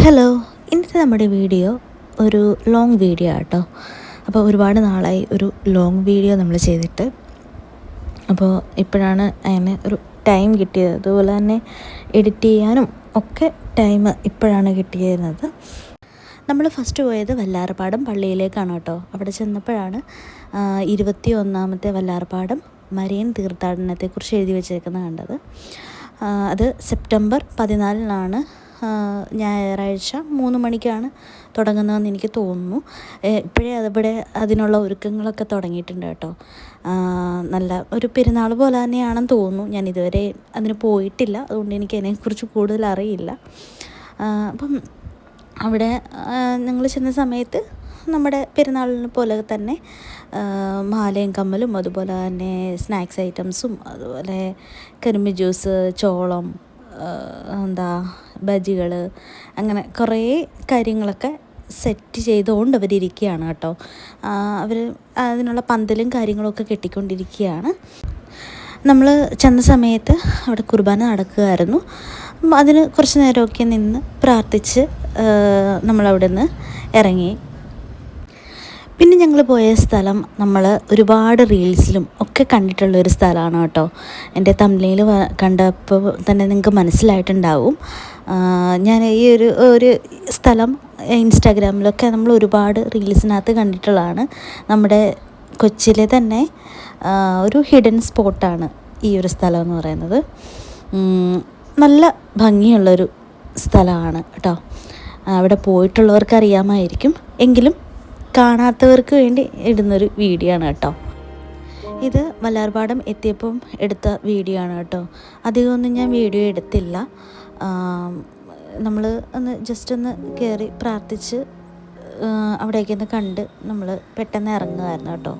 Hello, ഇന്നത്തെ നമ്മുടെ video ഒരു ലോങ് വീഡിയോ ആട്ടോ. അപ്പോൾ ഒരുപാട് നാളായി ഒരു ലോങ് വീഡിയോ നമ്മൾ ചെയ്തിട്ട്. അപ്പോൾ ഇപ്പോഴാണ് അതിന് ഒരു ടൈം കിട്ടിയത്. അതുപോലെ തന്നെ എഡിറ്റ് ചെയ്യാനും ഒക്കെ ടൈം ഇപ്പോഴാണ് കിട്ടിയിരുന്നത്. നമ്മൾ ഫസ്റ്റ് പോയത് വല്ലാർപാടം പള്ളിയിലേക്കാണ് കേട്ടോ. അവിടെ ചെന്നപ്പോഴാണ് 21ാമത്തെ വല്ലാർപാടം മരിയൻ തീർത്ഥാടനത്തെക്കുറിച്ച് എഴുതി വെച്ചേക്കുന്നത് കണ്ടത്. അത് സെപ്റ്റംബർ 14 ഞായറാഴ്ച 3 മണിക്കാണ് തുടങ്ങുന്നതെന്ന് എനിക്ക് തോന്നുന്നു. ഇപ്പോഴേ അതിവിടെ അതിനുള്ള ഒരുക്കങ്ങളൊക്കെ തുടങ്ങിയിട്ടുണ്ട് കേട്ടോ. നല്ല ഒരു പെരുന്നാൾ പോലെ തന്നെയാണെന്ന് തോന്നുന്നു. ഞാൻ ഇതുവരെ അതിന് പോയിട്ടില്ല, അതുകൊണ്ട് എനിക്ക് അതിനെക്കുറിച്ച് കൂടുതൽ അറിയില്ല. അപ്പം അവിടെ ഞങ്ങൾ ചെന്ന സമയത്ത് നമ്മുടെ പെരുന്നാളിന് പോലെ തന്നെ മാലയും കമ്മലും, അതുപോലെ തന്നെ സ്നാക്സ് ഐറ്റംസും, അതുപോലെ കരിമ്പ് ജ്യൂസ്, ചോളം, ബജികൾ, അങ്ങനെ കുറേ കാര്യങ്ങളൊക്കെ സെറ്റ് ചെയ്തുകൊണ്ട് അവരിയ്ക്കുകയാണ് കേട്ടോ. അവർ അതിനുള്ള പന്തലും കാര്യങ്ങളൊക്കെ കെട്ടിക്കൊണ്ടിരിക്കുകയാണ്. നമ്മൾ ചെന്ന സമയത്ത് അവിടെ കുർബാന നടക്കുകയായിരുന്നു. അതിന് കുറച്ച് നേരമൊക്കെ നിന്ന് പ്രാർത്ഥിച്ച് നമ്മളവിടെ നിന്ന് ഇറങ്ങി. പിന്നെ ഞങ്ങൾ പോയ സ്ഥലം നമ്മൾ ഒരുപാട് റീൽസിലും ഒക്കെ കണ്ടിട്ടുള്ളൊരു സ്ഥലമാണ് കേട്ടോ. എൻ്റെ തംബ്നെയിൽ കണ്ടപ്പോൾ തന്നെ നിങ്ങൾക്ക് മനസ്സിലായിട്ടുണ്ടാവും. ഞാൻ ഈ ഒരു സ്ഥലം ഇൻസ്റ്റാഗ്രാമിലൊക്കെ നമ്മൾ ഒരുപാട് റീൽസിനകത്ത് കണ്ടിട്ടുള്ളതാണ്. നമ്മുടെ കൊച്ചിയിലെ തന്നെ ഒരു ഹിഡൻ സ്പോട്ടാണ് ഈ ഒരു സ്ഥലം എന്ന് പറയുന്നത്. നല്ല ഭംഗിയുള്ളൊരു സ്ഥലമാണ് കേട്ടോ. അവിടെ പോയിട്ടുള്ളവർക്ക് അറിയാമായിരിക്കും, എങ്കിലും കാണാത്തവർക്ക് വേണ്ടി ഇടുന്നൊരു വീഡിയോ ആണ് കേട്ടോ. ഇത് വല്ലാർപാടം എത്തിയപ്പം എടുത്ത വീഡിയോ ആണ് കേട്ടോ. അധികമൊന്നും ഞാൻ വീഡിയോ എടുത്തില്ല. നമ്മൾ ജസ്റ്റ് ഒന്ന് കയറി പ്രാർത്ഥിച്ച് അവിടേക്കൊന്ന് കണ്ട് നമ്മൾ പെട്ടെന്ന് ഇറങ്ങുമായിരുന്നു കേട്ടോ.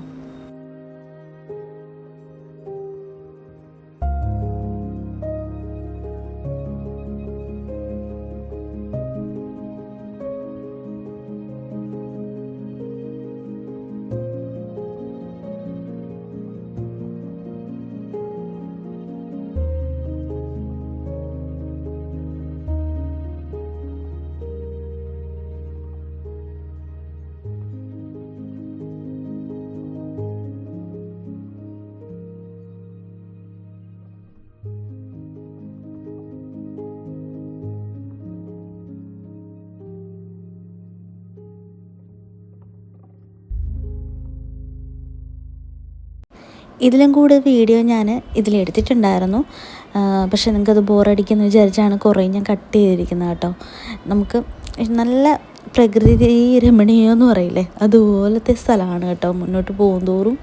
ഇതിലും കൂടെ വീഡിയോ ഞാൻ ഇതിലെടുത്തിട്ടുണ്ടായിരുന്നു. പക്ഷേ നിങ്ങൾക്കത് ബോറടിക്കുമെന്ന് വിചാരിച്ചാണ് കുറേ ഞാൻ കട്ട് ചെയ്തിരിക്കുന്നത് കേട്ടോ. നമുക്ക് നല്ല പ്രകൃതി രമണീയം എന്ന് പറയില്ലേ, അതുപോലത്തെ സ്ഥലമാണ് കേട്ടോ. മുന്നോട്ട് പോകും തോറും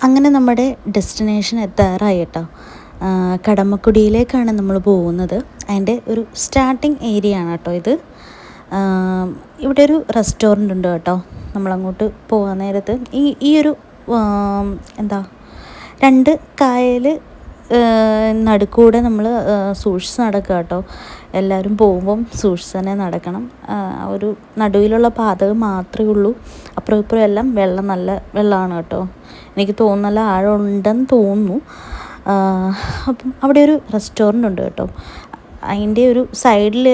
അങ്ങനെ നമ്മുടെ ഡെസ്റ്റിനേഷൻ എത്താറായി കേട്ടോ. കടമ്മക്കുടിയിലേക്കാണ് നമ്മൾ പോകുന്നത്. അതിൻ്റെ ഒരു സ്റ്റാർട്ടിങ് ഏരിയ ആണ് കേട്ടോ ഇത്. ഇവിടെ ഒരു റെസ്റ്റോറൻ്റ് ഉണ്ട് കേട്ടോ. നമ്മളങ്ങോട്ട് പോകാൻ നേരത്ത് ഈ ഒരു രണ്ട് കായൽ നടുക്കൂടെ നമ്മൾ സൂക്ഷിച്ച് നടക്കുക കേട്ടോ. എല്ലാവരും പോകുമ്പം സൂക്ഷിച്ച് തന്നെ നടക്കണം. ഒരു നടുവിലുള്ള പാത മാത്രമേ ഉള്ളൂ. അപ്പുറം ഇപ്പുറം എല്ലാം വെള്ളം, നല്ല വെള്ളമാണ് കേട്ടോ. എനിക്ക് തോന്നുന്നു നല്ല ആഴമുണ്ടെന്ന് തോന്നുന്നു. അപ്പം അവിടെ ഒരു റെസ്റ്റോറൻ്റ് ഉണ്ട് കേട്ടോ. അതിൻ്റെ ഒരു സൈഡിൽ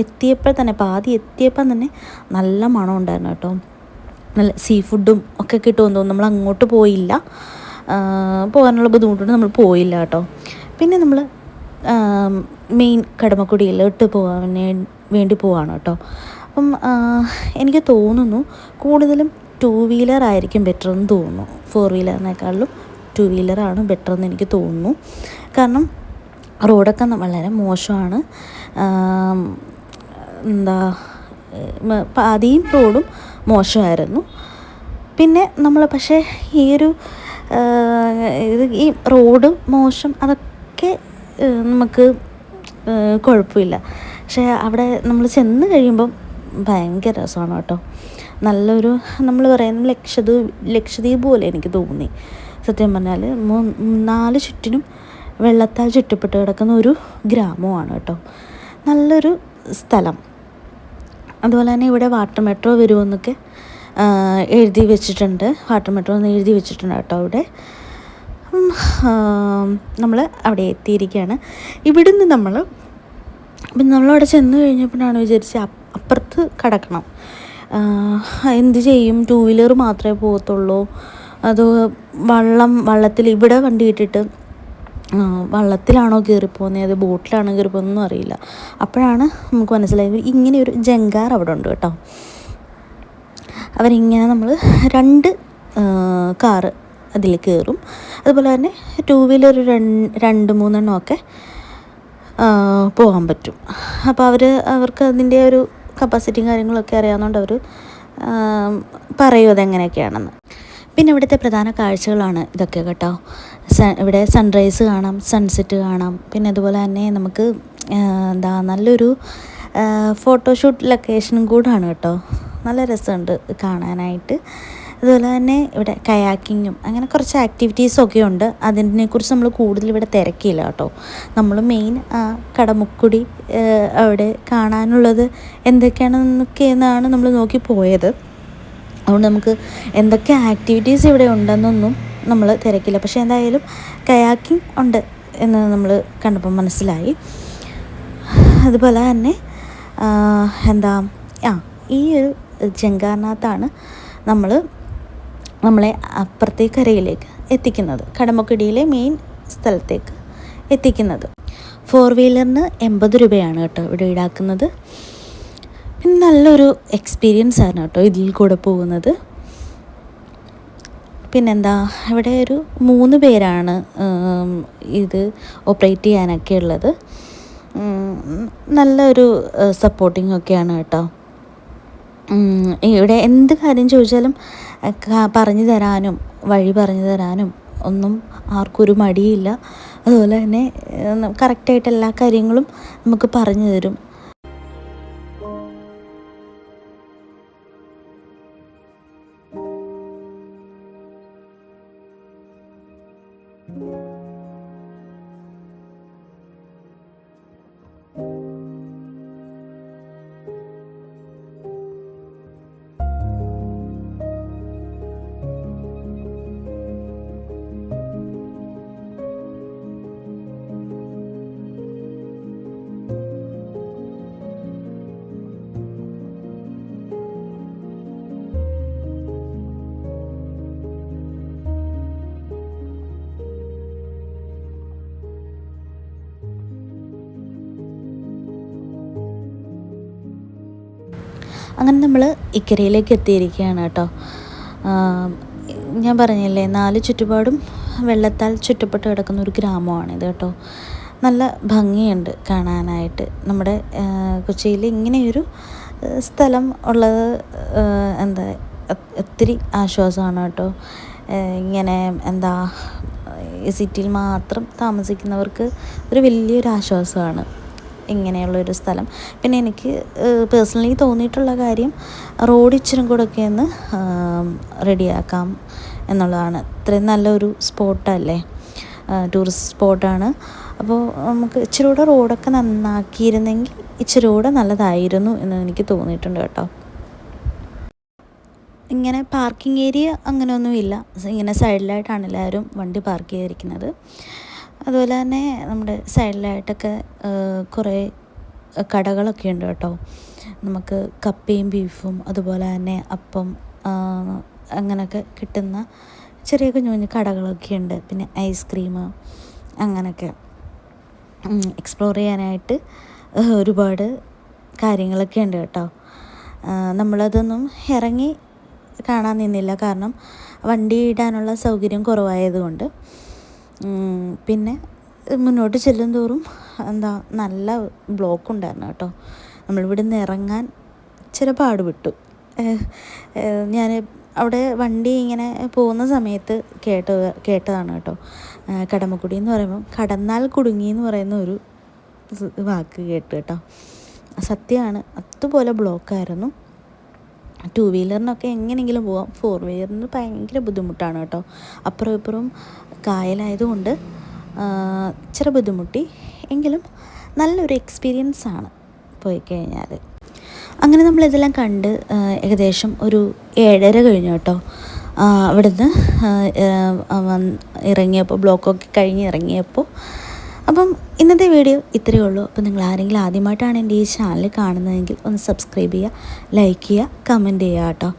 എത്തിയപ്പോൾ തന്നെ, പാതി എത്തിയപ്പോൾ തന്നെ നല്ല മണം ഉണ്ടായിരുന്നു കേട്ടോ. നല്ല സീ ഫുഡും ഒക്കെ കിട്ടുമെന്ന് തോന്നുന്നു. നമ്മൾ അങ്ങോട്ട് പോയില്ല, പോകാനുള്ള ബുദ്ധിമുട്ടുണ്ട്, നമ്മൾ പോയില്ല കേട്ടോ. പിന്നെ നമ്മൾ മെയിൻ കടമക്കുടിയിലോട്ട് പോകാൻ വേണ്ടി പോവാണ് കേട്ടോ. അപ്പം എനിക്ക് തോന്നുന്നു കൂടുതലും 2 വീലർ ആയിരിക്കും ബെറ്റർ എന്ന് തോന്നുന്നു. 4 വീലറിനേക്കാളും 2 വീലറാണ് ബെറ്റർ എന്ന് എനിക്ക് തോന്നുന്നു. കാരണം റോഡൊക്കെ വളരെ മോശമാണ്. പാതിയും റോഡും മോശമായിരുന്നു. പിന്നെ നമ്മൾ പക്ഷേ ഈ റോഡ് മോശം അതൊക്കെ നമുക്ക് കുഴപ്പമില്ല. പക്ഷേ അവിടെ നമ്മൾ ചെന്ന് കഴിയുമ്പം ഭയങ്കര രസമാണ് കേട്ടോ. നല്ലൊരു, നമ്മൾ പറയുന്ന ലക്ഷദ്വീപ് പോലെ എനിക്ക് തോന്നി സത്യം പറഞ്ഞാൽ. 4 ചുറ്റിനും വെള്ളത്താൽ ചുറ്റപ്പെട്ട് കിടക്കുന്ന ഒരു ഗ്രാമമാണ് കേട്ടോ. നല്ലൊരു സ്ഥലം. അതുപോലെ തന്നെ ഇവിടെ വാട്ടർ മെട്രോ വരുമെന്നൊക്കെ എഴുതി വെച്ചിട്ടുണ്ട്. വാട്ടർ മെട്രോ എന്ന് എഴുതി വെച്ചിട്ടുണ്ട് കേട്ടോ ഇവിടെ. നമ്മൾ അവിടെ എത്തിയിരിക്കുകയാണ്. ഇവിടുന്ന് നമ്മളവിടെ ചെന്ന് കഴിഞ്ഞപ്പോഴാണ് വിചാരിച്ച് അപ്പുറത്ത് കടക്കണം. എന്ത് ചെയ്യും, 2 വീലർ മാത്രമേ പോകത്തുള്ളൂ, അതോ വള്ളത്തിൽ ഇവിടെ വണ്ടി ഇട്ടിട്ട് വള്ളത്തിലാണോ കയറിപ്പോകുന്നത്, അത് ബോട്ടിലാണോ കയറിപ്പോകുന്നതെന്നും അറിയില്ല. അപ്പോഴാണ് നമുക്ക് മനസ്സിലായത് ഇങ്ങനെയൊരു ജങ്കാർ അവിടെ ഉണ്ട് കേട്ടോ. അവരിങ്ങനെ നമ്മൾ 2 കാറ് അതിൽ കയറും. അതുപോലെ തന്നെ 2 വീലർ 2-3 എണ്ണമൊക്കെ പോകാൻ പറ്റും. അപ്പോൾ അവർക്ക് അതിൻ്റെ ഒരു കപ്പാസിറ്റിയും കാര്യങ്ങളൊക്കെ അറിയാവുന്നതുകൊണ്ട് അവർ പറയും അതെങ്ങനെയൊക്കെയാണെന്ന്. പിന്നെ ഇവിടുത്തെ പ്രധാന കാഴ്ചകളാണ് ഇതൊക്കെ കേട്ടോ. ഇവിടെ സൺറൈസ് കാണാം, സൺസെറ്റ് കാണാം. പിന്നെ അതുപോലെ തന്നെ നമുക്ക് നല്ലൊരു ഫോട്ടോഷൂട്ട് ലൊക്കേഷനും കൂടാണ് കേട്ടോ. നല്ല രസമുണ്ട് കാണാനായിട്ട്. അതുപോലെ തന്നെ ഇവിടെ കയാക്കിങ്ങും അങ്ങനെ കുറച്ച് ആക്ടിവിറ്റീസൊക്കെ ഉണ്ട്. അതിനെക്കുറിച്ച് നമ്മൾ കൂടുതൽ ഇവിടെ തിരക്കിയില്ല കേട്ടോ. നമ്മൾ മെയിൻ കടമുക്കുടി അവിടെ കാണാനുള്ളത് എന്തൊക്കെയാണെന്നൊക്കെയെന്നാണ് നമ്മൾ നോക്കി പോയത്. അതുകൊണ്ട് നമുക്ക് എന്തൊക്കെ ആക്ടിവിറ്റീസ് ഇവിടെ ഉണ്ടെന്നൊന്നും നമ്മൾ തിരക്കില്ല. പക്ഷേ എന്തായാലും കയാക്കിംഗ് ഉണ്ട് എന്ന് നമ്മൾ കണ്ടപ്പോൾ മനസ്സിലായി. അതുപോലെ തന്നെ ഈ ഒരു ജങ്കാറിനകത്താണ് നമ്മളെ അപ്പുറത്തെ കരയിലേക്ക് എത്തിക്കുന്നത്, കടമക്കുടിയിലെ മെയിൻ സ്ഥലത്തേക്ക് എത്തിക്കുന്നത്. 4 വീലറിന് 80 രൂപയാണ് കേട്ടോ ഇവിടെ ഈടാക്കുന്നത്. പിന്നെ നല്ലൊരു എക്സ്പീരിയൻസ് ആണ് കേട്ടോ ഇതിൽ കൂടെ പോകുന്നത്. പിന്നെന്താ, ഇവിടെ ഒരു 3 പേരാണ് ഇത് ഓപ്പറേറ്റ് ചെയ്യാനൊക്കെ ഉള്ളത്. നല്ലൊരു സപ്പോർട്ടിങ് ഒക്കെയാണ് കേട്ടോ. ഇവിടെ എന്ത് കാര്യം ചോദിച്ചാലും പറഞ്ഞു തരാനും വഴി പറഞ്ഞു തരാനും ഒന്നും ആർക്കും ഒരു മടിയില്ല. അതുപോലെ തന്നെ കറക്റ്റായിട്ട് എല്ലാ കാര്യങ്ങളും നമുക്ക് പറഞ്ഞു തരും. അങ്ങനെ നമ്മൾ ഇക്കരയിലേക്ക് എത്തിയിരിക്കുകയാണ് കേട്ടോ. ഞാൻ പറഞ്ഞില്ലേ 4 ചുറ്റുപാടും വെള്ളത്താൽ ചുറ്റപ്പെട്ട് കിടക്കുന്ന ഒരു ഗ്രാമമാണിത് കേട്ടോ. നല്ല ഭംഗിയുണ്ട് കാണാനായിട്ട്. നമ്മുടെ കൊച്ചിയിൽ ഇങ്ങനെയൊരു സ്ഥലം ഉള്ളത് ഒത്തിരി ആശ്വാസമാണ് കേട്ടോ. ഇങ്ങനെ സിറ്റിയിൽ മാത്രം താമസിക്കുന്നവർക്ക് ഒരു വലിയൊരു ആശ്വാസമാണ് ഇങ്ങനെയുള്ളൊരു സ്ഥലം. പിന്നെ എനിക്ക് പേഴ്സണലി തോന്നിയിട്ടുള്ള കാര്യം റോഡ് ഇച്ചിരി കൂടെയൊക്കെ ഒന്ന് റെഡിയാക്കാം എന്നുള്ളതാണ്. ഇത്രയും നല്ലൊരു സ്പോട്ടല്ലേ, ടൂറിസ്റ്റ് സ്പോട്ടാണ്. അപ്പോൾ നമുക്ക് ഇച്ചിരി കൂടെ റോഡൊക്കെ നന്നാക്കിയിരുന്നെങ്കിൽ ഇച്ചിരി കൂടെ നല്ലതായിരുന്നു എന്ന് എനിക്ക് തോന്നിയിട്ടുണ്ട് കേട്ടോ. ഇങ്ങനെ പാർക്കിംഗ് ഏരിയ അങ്ങനെയൊന്നുമില്ല. ഇങ്ങനെ സൈഡിലായിട്ടാണ് എല്ലാവരും വണ്ടി പാർക്ക് ചെയ്തിരിക്കുന്നത്. അതുപോലെ തന്നെ നമ്മുടെ സൈഡിലായിട്ടൊക്കെ കുറേ കടകളൊക്കെ ഉണ്ട് കേട്ടോ. നമുക്ക് കപ്പയും ബീഫും അതുപോലെ തന്നെ അപ്പം അങ്ങനെയൊക്കെ കിട്ടുന്ന ചെറിയ കുഞ്ഞു കടകളൊക്കെ ഉണ്ട്. പിന്നെ ഐസ്ക്രീം അങ്ങനെയൊക്കെ എക്സ്പ്ലോർ ചെയ്യാനായിട്ട് ഒരുപാട് കാര്യങ്ങളൊക്കെ ഉണ്ട് കേട്ടോ. നമ്മളതൊന്നും ഇറങ്ങി കാണാൻ നിന്നില്ല, കാരണം വണ്ടി ഇടാനുള്ള സൗകര്യം കുറവായതുകൊണ്ട്. പിന്നെ മുന്നോട്ട് ചെല്ലും തോറും നല്ല ബ്ലോക്ക് ഉണ്ടായിരുന്നു കേട്ടോ. നമ്മളിവിടെ നിന്ന് ഇറങ്ങാൻ ചില പാടുപെട്ടു. ഞാൻ അവിടെ വണ്ടി ഇങ്ങനെ പോകുന്ന സമയത്ത് കേട്ടതാണ് കേട്ടോ. കടമക്കുടി എന്ന് പറയുമ്പോൾ കടന്നാൽ കുടുങ്ങി എന്ന് പറയുന്ന ഒരു വാക്ക് കേട്ടു കേട്ടോ. സത്യമാണ്, അതുപോലെ ബ്ലോക്കായിരുന്നു. 2 വീലറിനൊക്കെ എങ്ങനെയെങ്കിലും പോവാം, 4 വീലറിന് ഭയങ്കര ബുദ്ധിമുട്ടാണ് കേട്ടോ. അപ്പുറം ഇപ്പുറം കായലായതുകൊണ്ട് ഇച്ചിരി ബുദ്ധിമുട്ടി, എങ്കിലും നല്ലൊരു എക്സ്പീരിയൻസ് ആണ് പോയി കഴിഞ്ഞാൽ. അങ്ങനെ നമ്മളിതെല്ലാം കണ്ട് ഏകദേശം ഒരു 7:30 കഴിഞ്ഞു കേട്ടോ. അവിടുന്ന് ഇറങ്ങിയപ്പോൾ, ബ്ലോക്കൊക്കെ കഴിഞ്ഞ് ഇറങ്ങിയപ്പോൾ. അപ്പം ഇന്നത്തെ വീഡിയോ ഇത്രയേ ഉള്ളൂ. അപ്പോൾ നിങ്ങൾ ആരെങ്കിലും ആദ്യമായിട്ടാണ് എൻ്റെ ഈ ചാനൽ കാണുന്നതെങ്കിൽ ഒന്ന് സബ്സ്ക്രൈബ് ചെയ്യുക, ലൈക്ക് ചെയ്യുക, കമൻറ്റ് ചെയ്യുക കേട്ടോ.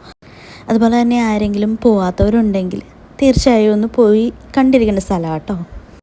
അതുപോലെ തന്നെ ആരെങ്കിലും പോവാത്തവരുണ്ടെങ്കിൽ തീർച്ചയായും ഒന്ന് പോയി കണ്ടിരിക്കേണ്ട സ്ഥലമാണ് കേട്ടോ.